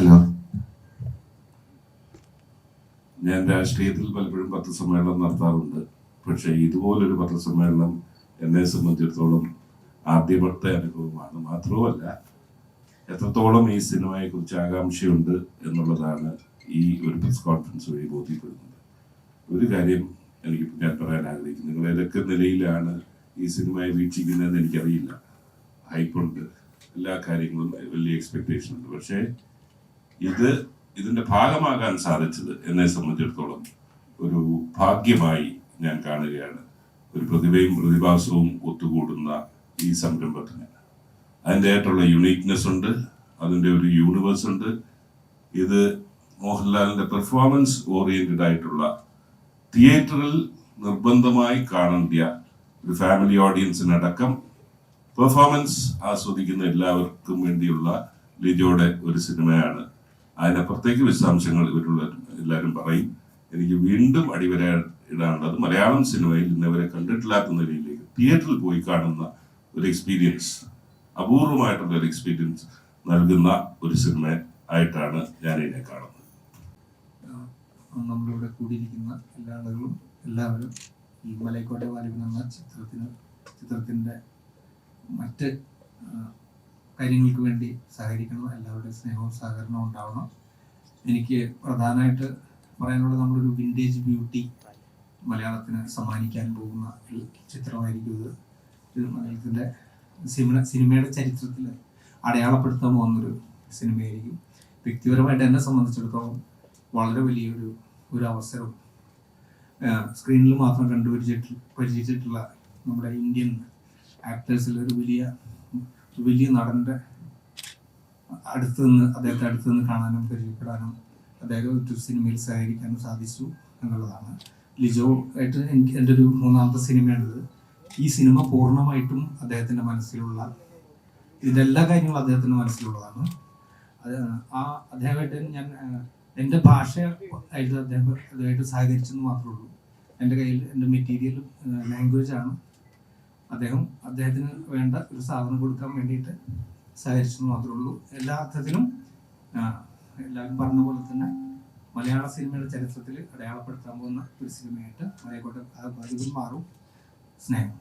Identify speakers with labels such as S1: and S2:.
S1: Hello, ഞാൻ രാഷ്ട്രീയത്തിൽ പലപ്പോഴും പത്രസമ്മേളനം നടത്താറുണ്ട്. പക്ഷേ ഇതുപോലൊരു പത്രസമ്മേളനം എന്നെ സംബന്ധിച്ചിടത്തോളം ആദ്യത്തെ അനുഭവമാണ്. മാത്രവുമല്ല, എത്രത്തോളം ഈ സിനിമയെക്കുറിച്ച് ആകാംക്ഷയുണ്ട് എന്നുള്ളതാണ് ഈ ഒരു പ്രസ് കോൺഫറൻസ് വഴി ബോധ്യപ്പെടുന്നത്. ഒരു കാര്യം ഞാൻ പറയാൻ ആഗ്രഹിക്കുന്നു. നിങ്ങൾ ഏതൊക്കെ നിലയിലാണ് ഈ സിനിമയെ വീക്ഷിക്കുന്നതെന്ന് എനിക്കറിയില്ല. ഹൈപ്പുണ്ട്, എല്ലാ കാര്യങ്ങളും വലിയ എക്സ്പെക്ടേഷൻ ഉണ്ട്. പക്ഷേ ഇതിന്റെ ഭാഗമാകാൻ സാധിച്ചത് എന്നെ സംബന്ധിച്ചിടത്തോളം ഒരു ഭാഗ്യമായി ഞാൻ കാണുകയാണ്. ഒരു പ്രതിഭയും പ്രതിഭാസവും ഒത്തുകൂടുന്ന ഈ സംരംഭത്തിന് അതിൻ്റെതായിട്ടുള്ള യുണീക്നെസ് ഉണ്ട്, അതിൻ്റെ ഒരു യൂണിവേഴ്സ് ഉണ്ട്. ഇത് മോഹൻലാലിന്റെ പെർഫോമൻസ് ഓറിയന്റഡ് ആയിട്ടുള്ള തിയേറ്ററിൽ നിർബന്ധമായി കാണേണ്ട ഒരു ഫാമിലി ഓഡിയൻസിനടക്കം പെർഫോമൻസ് ആസ്വദിക്കുന്ന എല്ലാവർക്കും വേണ്ടിയുള്ള ലിജോയുടെ ഒരു സിനിമയാണ്. അതിനപ്പുറത്തേക്ക് വിശദാംശങ്ങൾ ഇവരുള്ള എല്ലാവരും പറയും. എനിക്ക് വീണ്ടും അടിവര ഇടാനുള്ളത് മലയാളം സിനിമയിൽ ഇന്നവരെ കണ്ടിട്ടില്ലാത്ത നിലയിലേക്ക് തിയേറ്ററിൽ പോയി കാണുന്ന ഒരു എക്സ്പീരിയൻസ്, അപൂർവമായിട്ടുള്ള ഒരു എക്സ്പീരിയൻസ് നൽകുന്ന ഒരു സിനിമ ആയിട്ടാണ് ഞാൻ ഇതിനെ കാണുന്നത്.
S2: നമ്മളിവിടെ കൂടിയിരിക്കുന്ന എല്ലാ ആളുകളും എല്ലാവരും ഈ മലൈക്കോട്ടെ വാലിബൻ എന്ന ചിത്രത്തിൻ്റെ മറ്റ് കാര്യങ്ങൾക്ക് വേണ്ടി സഹകരിക്കണം. എല്ലാവരുടെയും സ്നേഹവും സഹകരണവും ഉണ്ടാവണം. എനിക്ക് പ്രധാനമായിട്ട് പറയാനുള്ളത്, നമ്മളൊരു വിൻറ്റേജ് ബ്യൂട്ടി മലയാളത്തിന് സമ്മാനിക്കാൻ പോകുന്ന ഒരു ചിത്രമായിരിക്കും ഇത്. ഇത് മലയാളത്തിൻ്റെ സിനിമയുടെ ചരിത്രത്തിൽ അടയാളപ്പെടുത്താൻ പോകുന്നൊരു സിനിമയായിരിക്കും. വ്യക്തിപരമായിട്ട് എന്നെ സംബന്ധിച്ചിടത്തോളം വളരെ വലിയൊരു അവസരവും സ്ക്രീനിൽ മാത്രം പരിചയിച്ചിട്ടുള്ള നമ്മുടെ ഇന്ത്യൻ ആക്ടേഴ്സിൽ ഒരു വലിയ നടൻ്റെ അദ്ദേഹത്തെ അടുത്ത് നിന്ന് കാണാനും പരിചയപ്പെടാനും അദ്ദേഹം ഒരു സിനിമയിൽ സഹകരിക്കാനും സാധിച്ചു എന്നുള്ളതാണ്. ലിജോ ആയിട്ട് എൻ്റെ ഒരു മൂന്നാമത്തെ സിനിമയാണിത്. ഈ സിനിമ പൂർണ്ണമായിട്ടും അദ്ദേഹത്തിൻ്റെ മനസ്സിലുള്ള ഇതിൻ്റെ എല്ലാ കാര്യങ്ങളും അദ്ദേഹത്തിൻ്റെ മനസ്സിലുള്ളതാണ്. അദ്ദേഹമായിട്ട് ഞാൻ എൻ്റെ ഭാഷ ആയിട്ട് അദ്ദേഹമായിട്ട് സഹകരിച്ചെന്ന് മാത്രമേ ഉള്ളൂ. എൻ്റെ കയ്യിൽ എൻ്റെ മെറ്റീരിയലും ലാംഗ്വേജാണ്. അദ്ദേഹത്തിന് വേണ്ട ഒരു സാധനം കൊടുക്കാൻ വേണ്ടിയിട്ട് സഹകരിച്ചെന്ന് മാത്രമേ ഉള്ളൂ. എല്ലാ അർത്ഥത്തിലും എല്ലാവരും പറഞ്ഞ പോലെ തന്നെ മലയാള സിനിമയുടെ ചരിത്രത്തിൽ അടയാളപ്പെടുത്താൻ പോകുന്ന ഒരു സിനിമയായിട്ട് മലൈക്കോട്ടെ വാലിബൻ മാറും. സ്നേഹം.